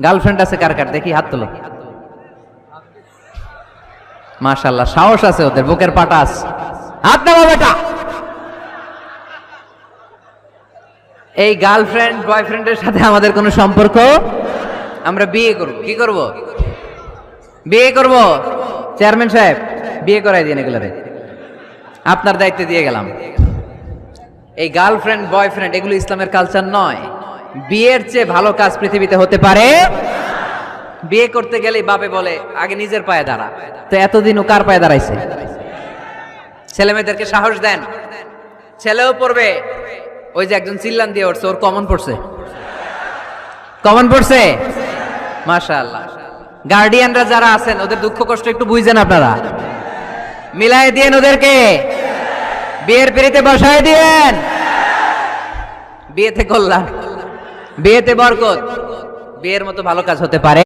Girlfriend আছে কার কার দেখি হাত তোলো। মাশাআল্লাহ, সাহস আছে ওদের, বুকের পাটা আছে। হাত নামা বেটা। এই গার্লফ্রেন্ড বয়ফ্রেন্ডের সাথে আমাদের কোনো সম্পর্ক, আমরা বিয়ে করব। কি করব? বিয়ে করব। চেয়ারম্যান সাহেব বিয়ে করাই দিন এগুলারে, আপনার দায়িত্বে দিয়ে গেলাম। এই গার্লফ্রেন্ড বয়ফ্রেন্ড এগুলো ইসলামের কালচার নয়। বিয়ের চেয়ে ভালো কাজ পৃথিবীতে হতে পারে। বিয়ে করতে গেলেই বাপে বলে আগে নিজের পায়ে দাঁড়া। তো এতদিন ও কার পায়ে দাঁড়াইছে? ছেলে মেয়েদেরকে সাহস দেন, ছেলেও পড়বে। ওই যে একজন চিল্লান দিয়ে উঠছে, ওর কমন পড়ছে, কমন পড়ছে। মাশাআল্লাহ। গার্ডিয়ানরা যারা আছেন ওদের দুঃখ কষ্ট একটু বুঝছেন আপনারা, মিলাই দিয়েন ওদেরকে, বিয়ের পিড়িতে বসায় দিয়েন। বিয়েতে কল্যাণ, বিয়েতে বরকত। বিয়ের মতো ভালো কাজ হতে পারে?